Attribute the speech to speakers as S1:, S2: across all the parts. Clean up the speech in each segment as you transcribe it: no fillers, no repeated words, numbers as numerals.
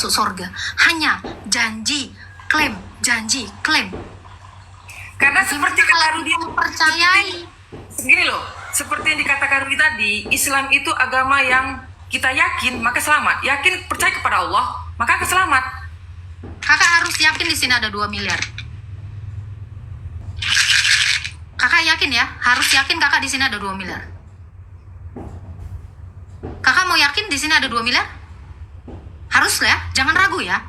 S1: masuk surga. Hanya janji, klaim, janji, klaim.
S2: Karena seperti kata Rudi,
S1: percayai.
S2: Gini loh, seperti yang dikatakan Rudi tadi, Islam itu agama yang kita yakin maka selamat. Yakin percaya kepada Allah maka akan selamat.
S1: Kakak harus yakin di sini ada 2 miliar. Kakak yakin ya, harus yakin kakak di sini ada 2 miliar. Kakak mau yakin di sini ada 2 miliar? Harus ya, jangan ragu ya.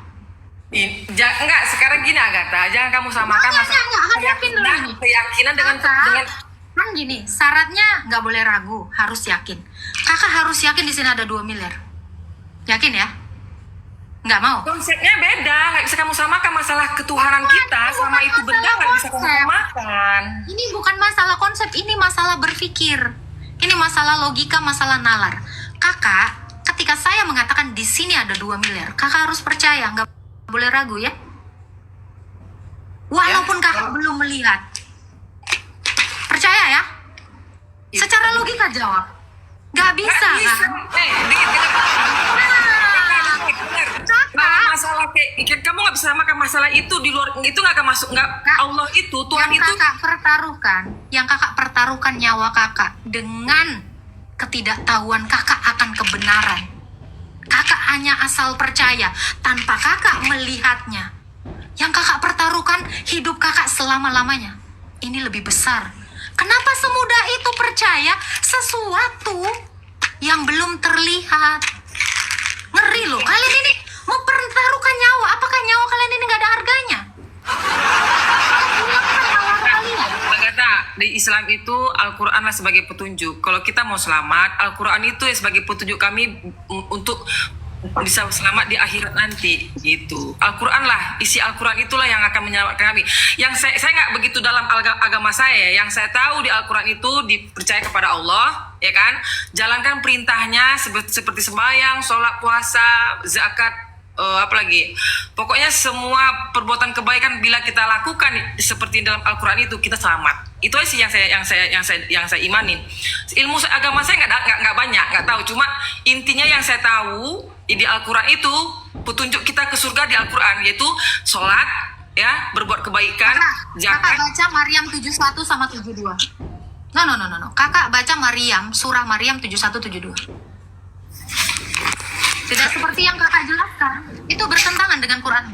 S2: Enggak, sekarang gini Agatha, jangan kamu samakan keyakinan dengan
S1: kan gini, syaratnya nggak boleh ragu, harus yakin. Kakak harus yakin di sini ada 2 miliar. Yakin ya? Nggak mau?
S2: Konsepnya beda, nggak bisa kamu samakan masalah ketuhanan kita sama itu benda, nggak bisa kamu samakan.
S1: Ini bukan masalah konsep, ini masalah berpikir. Ini masalah logika, masalah nalar. Kakak, ketika saya mengatakan di sini ada 2 miliar, kakak harus percaya, nggak boleh ragu ya. Walaupun kakak belum melihat. Percaya ya? Secara logika jawab. Nggak bisa kan?
S2: Masalah kayak kamu nggak bisa samakan masalah itu di luar itu nggak akan masuk nggak Allah itu Tuhan
S1: yang
S2: itu
S1: yang kakak pertaruhkan nyawa kakak dengan ketidaktahuan kakak akan kebenaran. Kakak hanya asal percaya tanpa kakak melihatnya. Yang kakak pertaruhkan hidup kakak selama-lamanya. Ini lebih besar. Kenapa semudah itu percaya sesuatu yang belum terlihat? Ngeri loh, kalian ini mempertaruhkan nyawa. Apakah nyawa kalian ini nggak ada harganya?
S2: Agatha, di Islam itu Al-Quran lah sebagai petunjuk. Kalau kita mau selamat, Al-Quran itu sebagai petunjuk kami untuk bisa selamat di akhirat nanti gitu. Al-Quran lah, isi Al-Quran itulah yang akan menyelamatkan kami. Yang saya nggak begitu dalam agama saya. Yang saya tahu di Al-Quran itu dipercaya kepada Allah, ya kan? Jalankan perintahnya seperti sembahyang, sholat, puasa, zakat, apalagi. Pokoknya semua perbuatan kebaikan bila kita lakukan seperti dalam Al-Quran itu kita selamat. Itu sih yang saya imanin. Ilmu agama saya nggak banyak, nggak tahu. Cuma intinya yang saya tahu di Al-Quran itu petunjuk kita ke surga di Al-Quran yaitu sholat, ya, berbuat kebaikan, zakat.
S1: Kakak baca Maryam 71 sama 72. No. Kakak baca surah Maryam 71-72. Tidak seperti yang kakak jelaskan. Itu bertentangan dengan Quran.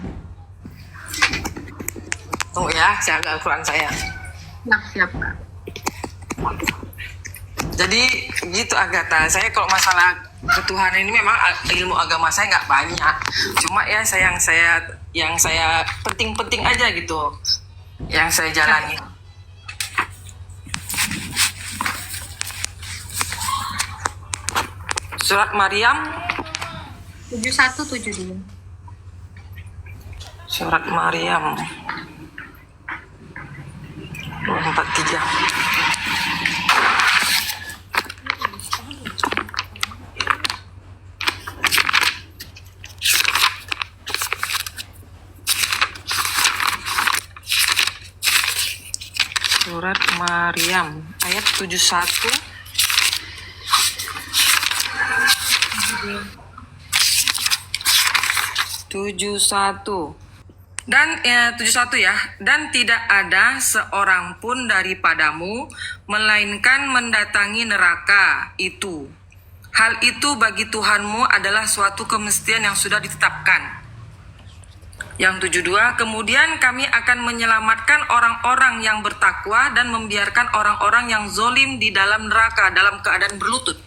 S2: Tunggu ya, saya agak Al-Quran saya.
S1: Siap, Kak.
S2: Jadi gitu Agatha, saya kalau masalah ketuhanan ini memang ilmu agama saya nggak banyak. Cuma ya yang saya penting-penting aja gitu, yang saya jalani. Surat Maryam
S1: 71-72.
S2: Surat Maryam 243. Surat Maryam ayat 71 dan 71 ya, dan tidak ada seorang pun daripadamu melainkan mendatangi neraka itu. Hal itu bagi Tuhanmu adalah suatu kemestian yang sudah ditetapkan. Yang 72, kemudian kami akan menyelamatkan orang-orang yang bertakwa dan membiarkan orang-orang yang zolim di dalam neraka dalam keadaan berlutut.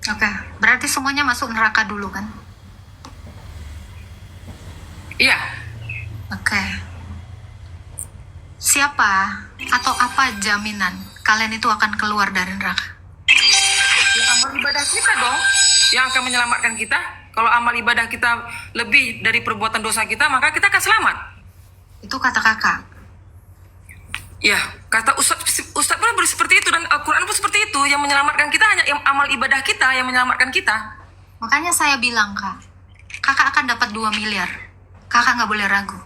S1: Oke, berarti semuanya masuk neraka dulu kan?
S2: Iya.
S1: Oke. Siapa atau apa jaminan kalian itu akan keluar dari neraka?
S2: Ya, amal ibadah kita dong yang akan menyelamatkan kita. Kalau amal ibadah kita lebih dari perbuatan dosa kita, maka kita akan selamat.
S1: Itu kata kakak.
S2: Ya, kata Ustadz pun seperti itu, dan Al-Quran pun seperti itu. Yang menyelamatkan kita hanya amal ibadah kita yang menyelamatkan kita.
S1: Makanya saya bilang, Kak, kakak akan dapat 2 miliar. Kakak nggak boleh ragu.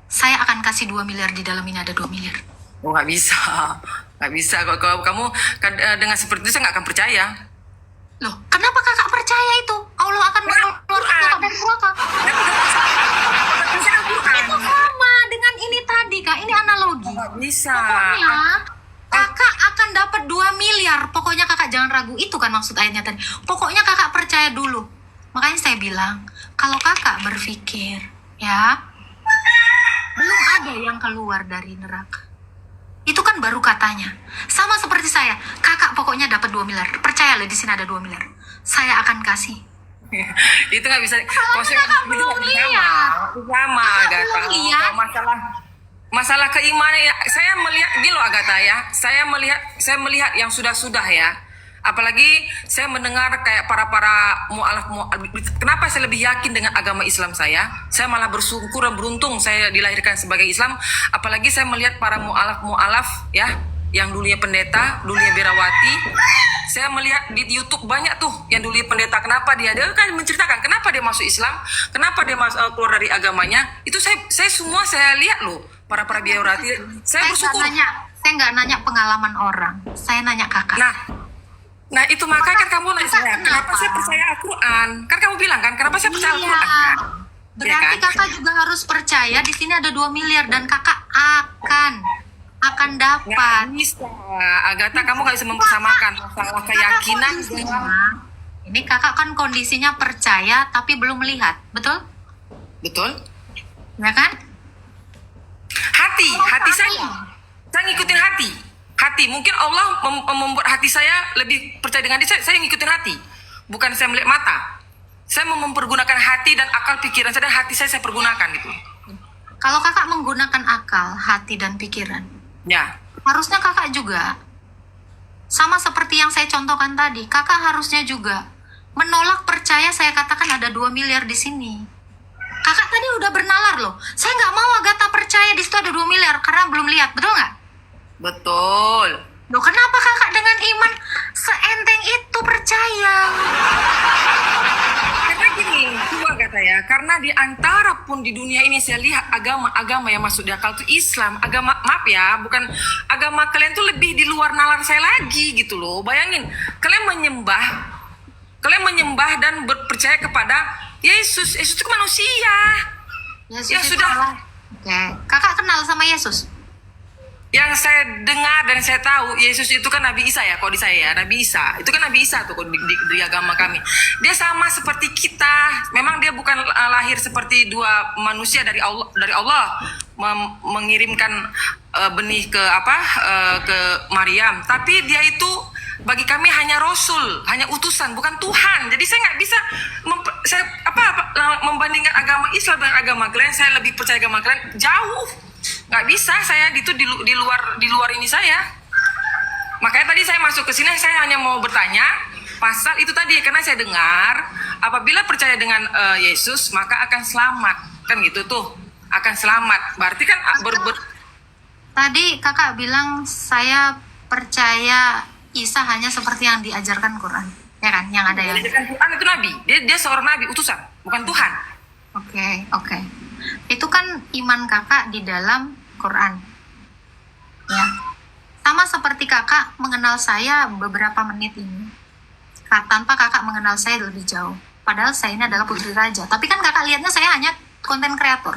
S1: Saya akan kasih 2 miliar, di dalam ini ada 2 miliar.
S2: Oh, nggak bisa. Nggak bisa. Kalau kamu dengan seperti itu, saya nggak akan percaya.
S1: Loh, kenapa kakak percaya itu? Allah akan mengeluarkan kakak dari neraka.
S2: bisa.
S1: Pokoknya kakak akan dapat 2 miliar. Pokoknya kakak jangan ragu. Itu kan maksud ayatnya tadi. Pokoknya kakak percaya dulu. Makanya saya bilang, kalau kakak berpikir, ya, belum ada yang keluar dari neraka. Itu kan baru katanya. Sama seperti saya, kakak pokoknya dapat 2 miliar. Percaya loh, di sini ada 2 miliar. Saya akan kasih.
S2: Itu nggak bisa.
S1: Soalnya kakak belum lihat.
S2: Sama,
S1: Kakak
S2: Agatha.
S1: belum lihat.
S2: Masalah keimanan ya. Saya melihat gini loh, Agatha ya. Saya melihat yang sudah ya. Apalagi saya mendengar kayak para mu'alaf. Kenapa saya lebih yakin dengan agama Islam saya? Saya malah bersyukur dan beruntung saya dilahirkan sebagai Islam. Apalagi saya melihat para mu'alaf ya, yang dulunya pendeta, dulunya biarawati. Saya melihat di YouTube banyak tuh yang dulunya pendeta. Kenapa dia kan menceritakan kenapa dia masuk Islam, kenapa dia keluar dari agamanya. Itu saya semua saya lihat loh, para biarawati. Saya bersyukur.
S1: Saya nggak nanya pengalaman orang. Saya nanya kakak.
S2: Nah itu makanya kan kamu nanya saya, kenapa saya percaya Al-Quran? Kan kamu bilang kan, kenapa saya percaya Al-Quran? Kan?
S1: Berarti
S2: Ya kan?
S1: kakak juga harus percaya di sini ada 2 miliar dan kakak akan dapat.
S2: Nggak bisa, Agatha, kamu nggak bisa mempersamakan masalah keyakinan dengan...
S1: Ini kakak kan kondisinya percaya tapi belum melihat, betul?
S2: Betul?
S1: Ya kan?
S2: Hati saya ngikutin hati. Mungkin Allah membuat hati saya lebih percaya dengan dia. Saya ngikutin hati, bukan saya melihat mata. Saya mempergunakan hati dan akal pikiran saya, dan hati saya pergunakan gitu.
S1: Kalau kakak menggunakan akal, hati dan pikiran,
S2: Ya.
S1: harusnya kakak juga sama seperti yang saya contohkan tadi. Kakak harusnya juga menolak percaya saya katakan ada 2 miliar di sini. Kakak tadi udah bernalar loh. Saya nggak mau Agatha percaya di situ ada 2 miliar karena belum lihat, betul nggak?
S2: Betul.
S1: Loh kenapa kakak dengan iman seenteng itu percaya?
S2: Karena gini, coba kata ya, karena di antara pun di dunia ini saya lihat agama yang masuk di akal itu Islam. Agama, maaf ya, bukan agama kalian tuh lebih di luar nalar saya lagi gitu loh. Bayangin, kalian menyembah dan percaya kepada Yesus. Yesus itu manusia.
S1: Yesus
S2: Ya
S1: itu
S2: sudah.
S1: Allah. Oke, kakak kenal sama Yesus?
S2: Yang saya dengar dan saya tahu, Yesus itu kan Nabi Isa ya, kalau di saya ya, Nabi Isa. Itu kan Nabi Isa tuh di agama kami. Dia sama seperti kita. Memang dia bukan lahir seperti dua manusia dari Allah mengirimkan benih ke ke Maryam. Tapi dia itu bagi kami hanya rasul, hanya utusan, bukan Tuhan. Jadi saya nggak bisa membandingkan agama Islam dengan agama kalian. Saya lebih percaya agama kalian jauh. Nggak bisa, saya itu di luar ini saya. Makanya tadi saya masuk ke sini, saya hanya mau bertanya pasal itu tadi, karena saya dengar apabila percaya dengan Yesus maka akan selamat, kan gitu tuh, akan selamat. Berarti kan
S1: Tadi kakak bilang saya percaya Isa hanya seperti yang diajarkan Quran, ya kan? Yang ada yang.
S2: Quran itu nabi, dia seorang nabi utusan, bukan Tuhan.
S1: Oke. Itu kan iman kakak di dalam Quran. Ya. Sama seperti kakak mengenal saya beberapa menit ini. Tanpa kakak mengenal saya lebih jauh. Padahal saya ini adalah putri raja. Tapi kan kakak lihatnya saya hanya konten kreator.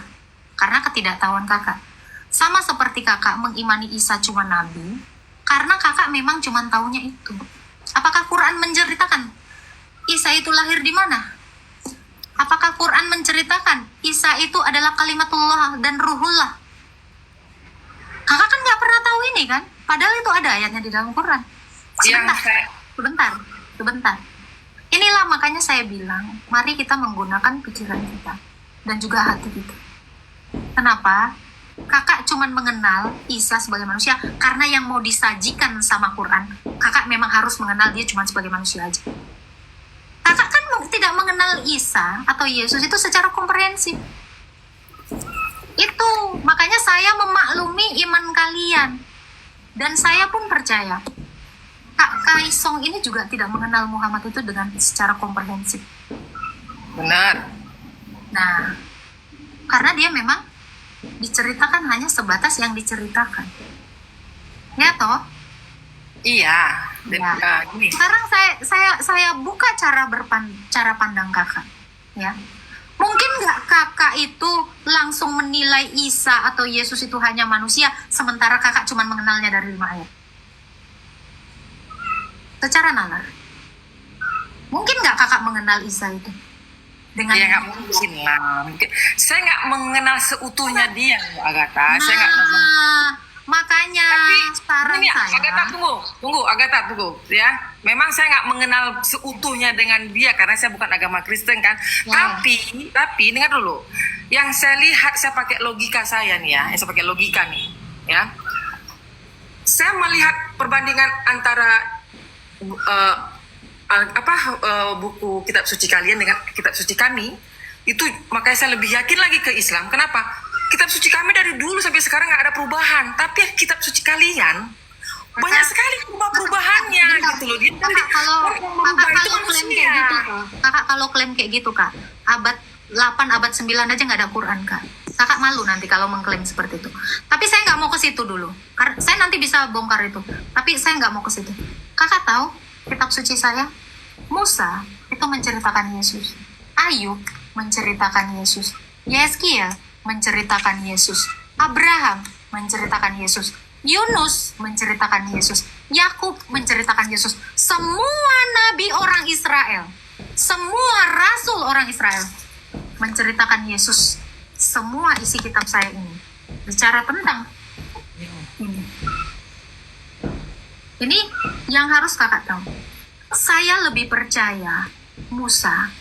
S1: Karena ketidaktahuan kakak. Sama seperti kakak mengimani Isa cuma nabi. Karena kakak memang cuma tahunya itu. Apakah Quran menceritakan Isa itu lahir di mana? Apakah Quran menceritakan Isa itu adalah kalimatullah dan ruhullah? Kakak kan nggak pernah tahu ini kan? Padahal itu ada ayatnya di dalam Quran. Sebentar. Inilah makanya saya bilang, mari kita menggunakan pikiran kita dan juga hati kita. Kenapa? Kakak cuman mengenal Isa sebagai manusia karena yang mau disajikan sama Quran, kakak memang harus mengenal dia cuma sebagai manusia aja. Kakak kan tidak mengenal Isa atau Yesus itu secara komprehensif. Itu makanya saya memaklumi iman kalian. Dan saya pun percaya Kak Kaisong ini juga tidak mengenal Muhammad itu dengan secara komprehensif.
S2: Benar.
S1: Nah, karena dia memang diceritakan hanya sebatas yang diceritakan. Ya toh?
S2: Iya.
S1: Ya.
S2: Gini.
S1: Sekarang saya buka cara pandang kakak, ya. Mungkin nggak kakak itu langsung menilai Isa atau Yesus itu hanya manusia, sementara kakak cuma mengenalnya dari 5 ayat? Secara nalar. Mungkin nggak kakak mengenal Isa itu? Dengan
S2: Ya nggak mungkin lah. Saya nggak mengenal seutuhnya dia, Agatha. Saya nggak
S1: makanya saran
S2: ini,
S1: saya.
S2: Agatha tunggu, ya. Memang saya nggak mengenal seutuhnya dengan dia karena saya bukan agama Kristen kan.
S1: Ya.
S2: Tapi dengar dulu. Yang saya lihat, saya pakai logika saya nih ya. Saya pakai logika nih, ya. Saya melihat perbandingan antara buku kitab suci kalian dengan kitab suci kami, itu makanya saya lebih yakin lagi ke Islam. Kenapa? Kitab suci kami dari dulu sampai sekarang nggak ada perubahan, tapi kitab suci kalian banyak sekali perubahannya gitu loh.
S1: Kakak kalau klaim kayak gitu, kakak kalau klaim kayak gitu kak, abad 8, abad 9 aja nggak ada Quran kak. Kakak malu nanti kalau mengklaim seperti itu. Tapi saya nggak mau ke situ dulu. Karena saya nanti bisa bongkar itu. Tapi saya nggak mau ke situ. Kakak tahu kitab suci saya? Musa itu menceritakan Yesus. Ayub menceritakan Yesus. Yeskiel menceritakan Yesus. Abraham menceritakan Yesus. Yunus menceritakan Yesus. Yakub menceritakan Yesus. Semua nabi orang Israel, semua rasul orang Israel menceritakan Yesus. Semua isi kitab saya ini bicara tentang ini. Ini yang harus kakak tahu. Saya lebih percaya Musa,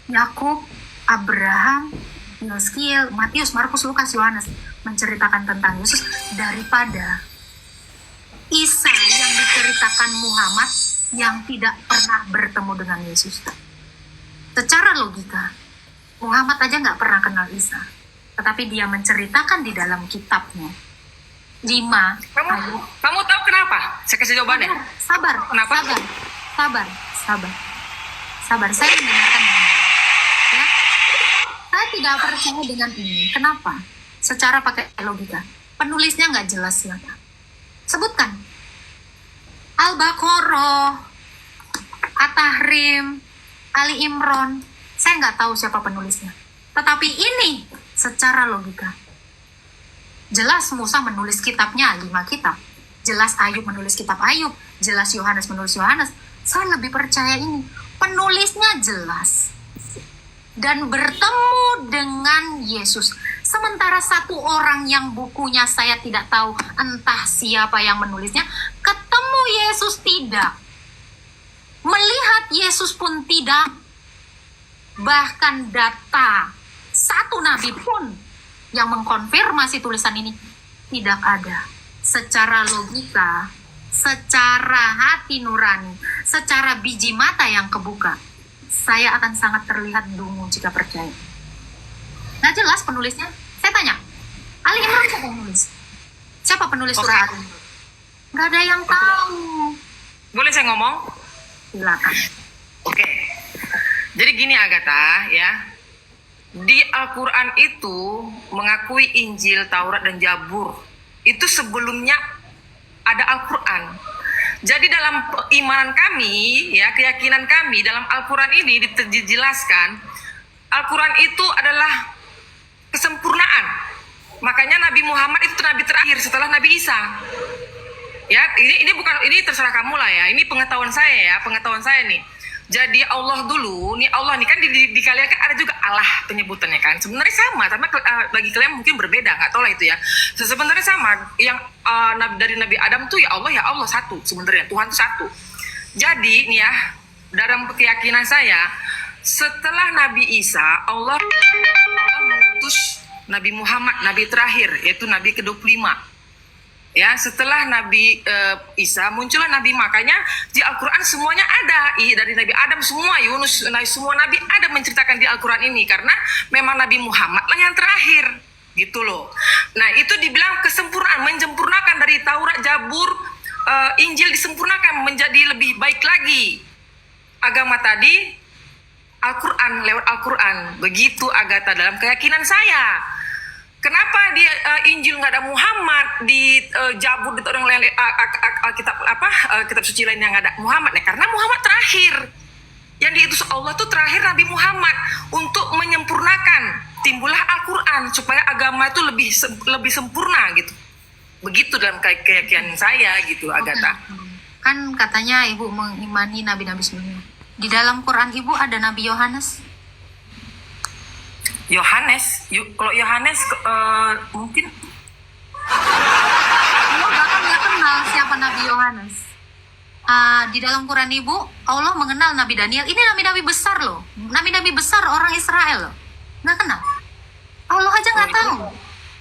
S1: Yakub, Abraham, Yeskiel, Matius, Markus, Lukas, Yohanes menceritakan tentang Yesus daripada Isa yang diceritakan Muhammad yang tidak pernah bertemu dengan Yesus. Secara logika, Muhammad aja nggak pernah kenal Isa, tetapi dia menceritakan di dalam kitabnya 5 ayat.
S2: Kamu tahu kenapa? Saya kasih jawabannya.
S1: Sabar.
S2: Kenapa?
S1: Sabar. Saya mendengarkan ini. Ya. Saya tidak percaya dengan ini. Kenapa? Secara pakai logika. Penulisnya nggak jelas ya. Sebutkan. Al-Baqarah, At-Tahrim, Ali Imran. Saya nggak tahu siapa penulisnya. Tetapi ini secara logika. Jelas Musa menulis kitabnya 5 kitab. Jelas Ayub menulis kitab Ayub. Jelas Yohanes menulis Yohanes. Saya lebih percaya ini. Penulisnya jelas. Dan bertemu dengan Yesus. Sementara satu orang yang bukunya saya tidak tahu entah siapa yang menulisnya. Ketemu Yesus tidak. Melihat Yesus pun tidak. Bahkan data satu nabi pun yang mengkonfirmasi tulisan ini tidak ada. Secara logika, secara hati nurani, secara biji mata yang kebuka, saya akan sangat terlihat dungu jika percaya. Nggak jelas penulisnya. Saya tanya, Ali Imran siapa yang nulis? Siapa penulis surah Ali? Nggak ada yang tahu.
S2: Boleh saya ngomong?
S1: Silakan.
S2: Oke. Jadi gini Agatha, ya. Di Al-Quran itu mengakui Injil, Taurat, dan Zabur. Itu sebelumnya ada Al-Quran. Jadi dalam imanan kami, ya, keyakinan kami dalam Al-Quran ini dijelaskan, Al-Quran itu adalah kesempurnaan. Makanya Nabi Muhammad itu nabi terakhir setelah Nabi Isa. Ya, ini terserah kamu lah ya. Ini pengetahuan saya nih. Jadi Allah dulu, Allah nih kan di kalian kan ada juga Allah penyebutannya kan. Sebenarnya sama, tapi bagi kalian mungkin berbeda, nggak tahu lah itu ya. Sebenarnya sama. Yang dari Nabi Adam tuh ya Allah satu sebenarnya, Tuhan tuh satu. Jadi nih ya, dalam keyakinan saya, setelah Nabi Isa, Allah mengutus Nabi Muhammad, Nabi terakhir, yaitu Nabi ke-25. Ya, setelah Nabi Isa muncullah Nabi, makanya di Al-Quran semuanya ada. Dari Nabi Adam semua, Yunus, semua Nabi ada menceritakan di Al-Quran ini. Karena memang Nabi Muhammad lah yang terakhir. Gitu loh. Nah itu dibilang kesempurnaan, menyempurnakan dari Taurat, Zabur, Injil disempurnakan menjadi lebih baik lagi. Agama tadi, Al-Quran, lewat Al-Quran. Begitu Agatha dalam keyakinan saya. Kenapa di Injil nggak ada Muhammad, di Zabur di orang lain kitab suci lain yang ada Muhammad? Nah, karena Muhammad terakhir. Yang diutus Allah tuh terakhir Nabi Muhammad untuk menyempurnakan timbullah Al-Quran supaya agama itu lebih sempurna gitu. Begitu dalam keyakinan saya gitu, Agatha.
S1: Kan katanya ibu mengimani nabi-nabi sebelumnya. Di dalam Quran ibu ada Nabi Yohanes.
S2: Kalau Yohanes mungkin
S1: Ibu bahkan nggak kenal siapa Nabi Yohanes. Di dalam Quran ibu, Allah mengenal Nabi Daniel. Ini nabi-nabi besar loh. Nabi-nabi besar orang Israel loh. Nggak kenal. Allah aja nggak tahu.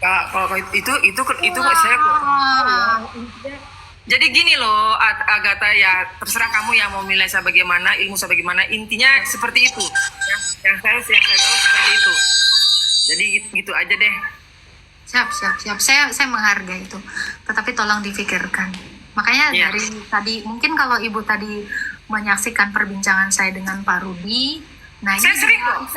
S2: kalau itu kok saya kok. Jadi gini loh, Agatha, ya terserah kamu yang mau milih saya bagaimana, ilmu saya bagaimana, intinya seperti itu. Yang saya tahu seperti itu. Jadi gitu aja deh.
S1: Siap. Saya menghargai itu. Tetapi tolong difikirkan. Makanya
S2: Iya.
S1: dari tadi, mungkin kalau ibu tadi menyaksikan perbincangan saya dengan Pak Rudi, nah ini
S2: Saya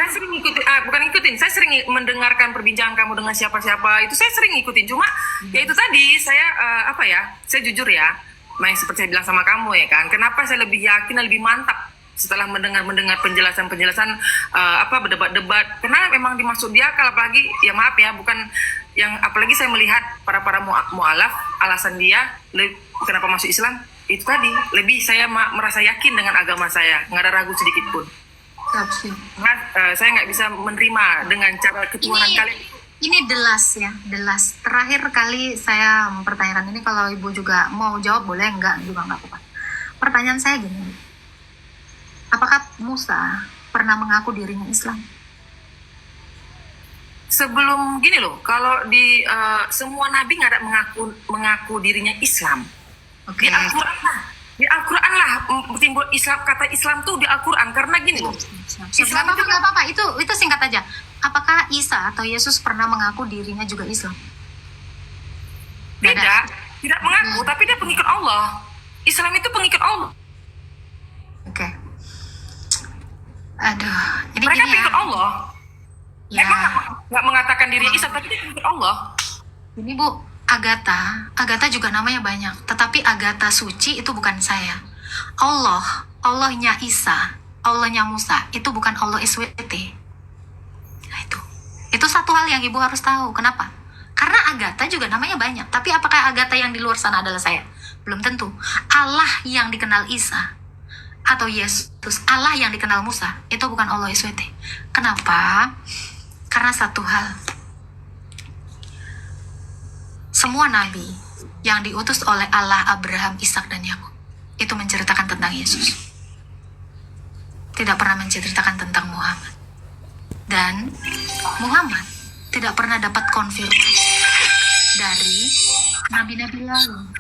S2: sering ikutin, saya sering mendengarkan perbincangan kamu dengan siapa-siapa, itu saya sering ikutin. Cuma ya itu tadi, saya saya jujur ya, yang seperti saya bilang sama kamu ya kan, kenapa saya lebih yakin, lebih mantap setelah mendengar penjelasan berdebat-debat, karena memang dimaksud dia, kalau apalagi ya maaf ya, bukan yang apalagi saya melihat para mu'alaf, alasan dia kenapa masuk Islam itu tadi, lebih saya merasa yakin dengan agama saya, nggak ada ragu sedikit pun. Nah, saya nggak bisa menerima dengan cara ketuhanan kalian.
S1: Ini delas. Terakhir kali saya mempertanyakan ini, kalau ibu juga mau jawab boleh, enggak juga nggak apa-apa. Pertanyaan saya gini, apakah Musa pernah mengaku dirinya Islam?
S2: Sebelum gini loh, kalau di semua nabi nggak ada mengaku dirinya Islam.
S1: Oke.
S2: Di Al-Quran lah timbul Islam, kata Islam tuh di Al-Quran, karena gini loh.
S1: Islam nggak apa-apa, itu singkat aja. Apakah Isa atau Yesus pernah mengaku dirinya juga Islam?
S2: Tidak mengaku, tapi dia pengikut Allah. Islam itu pengikut Allah.
S1: Oke. Aduh, ini
S2: Mereka
S1: gini ya.
S2: pengikut Allah.
S1: Ya.
S2: Memang nggak mengatakan dirinya Islam, tapi dia pengikut Allah.
S1: Ini Bu, Agatha juga namanya banyak, tetapi Agatha suci itu bukan saya. Allahnya Isa, Allahnya Musa, itu bukan Allah SWT. Nah itu satu hal yang ibu harus tahu. Kenapa? Karena Agatha juga namanya banyak, tapi apakah Agatha yang di luar sana adalah saya? Belum tentu. Allah yang dikenal Isa atau Yesus, Allah yang dikenal Musa, itu bukan Allah SWT. Kenapa? Karena satu hal, semua nabi yang diutus oleh Allah, Abraham, Ishak, dan Yakub itu menceritakan tentang Yesus. Tidak pernah menceritakan tentang Muhammad. Dan Muhammad tidak pernah dapat konfirmasi dari nabi-nabi lain.